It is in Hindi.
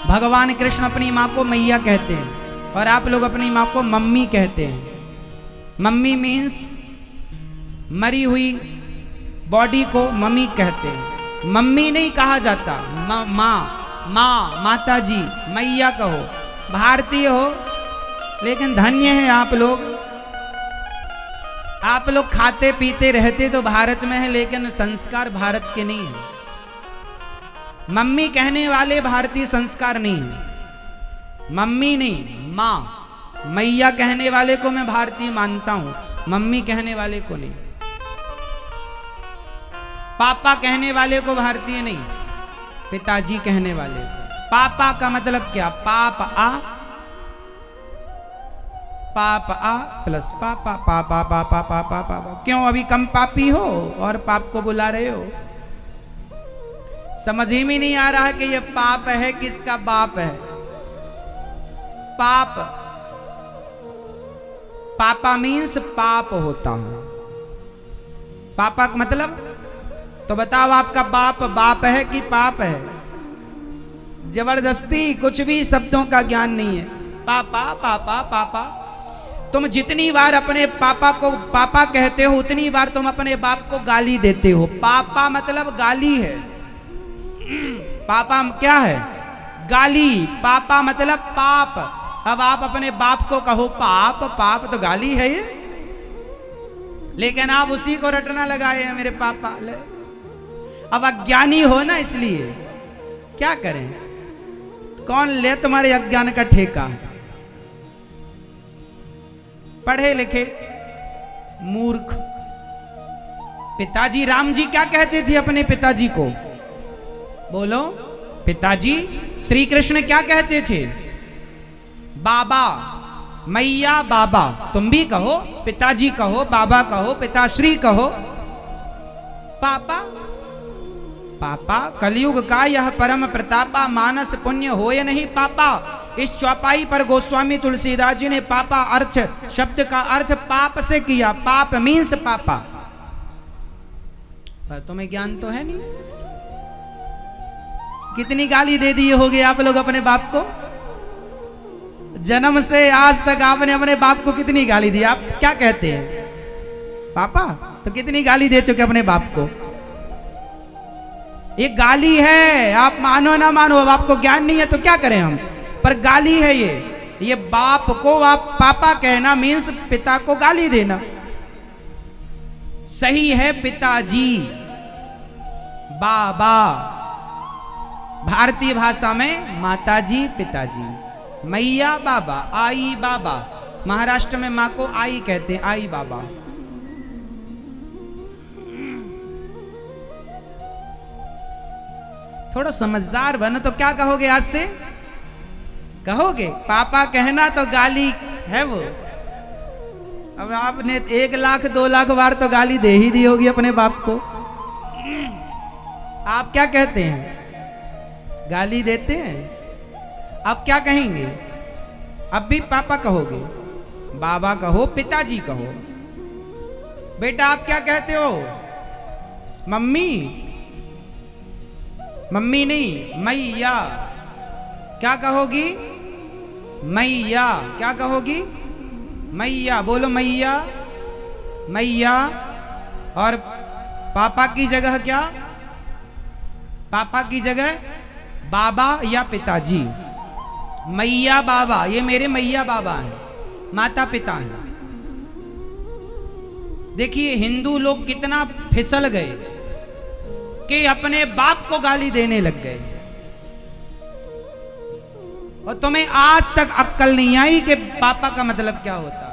भगवान कृष्ण अपनी माँ को मैया कहते हैं और आप लोग अपनी माँ को मम्मी कहते हैं। मम्मी मीन्स मरी हुई बॉडी को मम्मी कहते हैं। मम्मी नहीं कहा जाता, माँ, माता जी, मैया कहो। भारतीय हो लेकिन धन्य है आप लोग खाते पीते रहते तो भारत में है, लेकिन संस्कार भारत के नहीं है। मम्मी कहने वाले भारतीय संस्कार नहीं है। मम्मी नहीं, माँ, मैया कहने वाले को मैं भारतीय मानता हूं, मम्मी कहने वाले को नहीं। पापा कहने वाले को भारतीय नहीं, पिताजी कहने वाले को। पापा का मतलब क्या? पाप आ प्लस पापा, पापा पापा पापा पापा। क्यों अभी कम पापी हो और पाप को बुला रहे हो? समझ ही में नहीं आ रहा कि ये पाप है किसका बाप है। पाप, पापा मीन्स पाप होता है। पापा का मतलब तो बताओ, आपका बाप है कि पाप है? जबरदस्ती कुछ भी शब्दों का ज्ञान नहीं है। पापा पापा पापा। तुम जितनी बार अपने पापा को पापा कहते हो उतनी बार तुम अपने बाप को गाली देते हो। पापा मतलब गाली है। पापा क्या है? गाली। पापा मतलब पाप। अब आप अपने बाप को कहो पाप, पाप तो गाली है ये, लेकिन आप उसी को रटना लगाए हैं, मेरे पापा। अब अज्ञानी हो ना, इसलिए क्या करें? कौन ले तुम्हारे अज्ञान का ठेका? पढ़े लिखे मूर्ख। पिताजी राम जी क्या कहते थे अपने पिताजी को? बोलो। पिताजी श्री कृष्ण क्या कहते थे? बाबा, मैया, बाबा। तुम भी कहो, पिताजी कहो, बाबा कहो, पिताश्री कहो। पापा, पापा कलयुग का यह परम प्रतापा, मानस पुण्य होय नहीं पापा। इस चौपाई पर गोस्वामी तुलसीदास जी ने पापा अर्थ शब्द का अर्थ पाप से किया। पाप मीन्स पापा। पर तुम्हें ज्ञान तो है नहीं। कितनी गाली दे दिए होगे आप लोग अपने बाप को? जन्म से आज तक आपने अपने बाप को कितनी गाली दी? आप क्या कहते हैं? पापा। तो कितनी गाली दे चुके अपने बाप को? ये गाली है, आप मानो ना मानो। अब आपको ज्ञान नहीं है तो क्या करें हम, पर गाली है ये बाप को आप पापा कहना मीन्स पिता को गाली देना। सही है पिताजी, बाबा। भारतीय भाषा में माताजी, पिताजी, मैया, बाबा, आई, बाबा। महाराष्ट्र में माँ को आई कहते हैं, आई बाबा। थोड़ा समझदार बनो तो क्या कहोगे? आज से कहोगे पापा कहना तो गाली है वो। अब आपने 1 लाख 2 लाख बार तो गाली दे ही दी होगी अपने बाप को। आप क्या कहते हैं? गाली देते हैं। अब क्या कहेंगे? अब भी पापा कहोगे, बाबा कहो, पिताजी कहो। बेटा आप क्या कहते हो? मम्मी। मम्मी नहीं, मैया। क्या कहोगी? मैया। क्या कहोगी? मैया। बोलो मैया, मैया। और पापा की जगह क्या? पापा की जगह बाबा या पिताजी। मैया, बाबा। ये मेरे मैया बाबा हैं, माता पिता हैं। देखिए हिंदू लोग कितना फिसल गए कि अपने बाप को गाली देने लग गए। और तुम्हें आज तक अक्ल नहीं आई कि पापा का मतलब क्या होता है।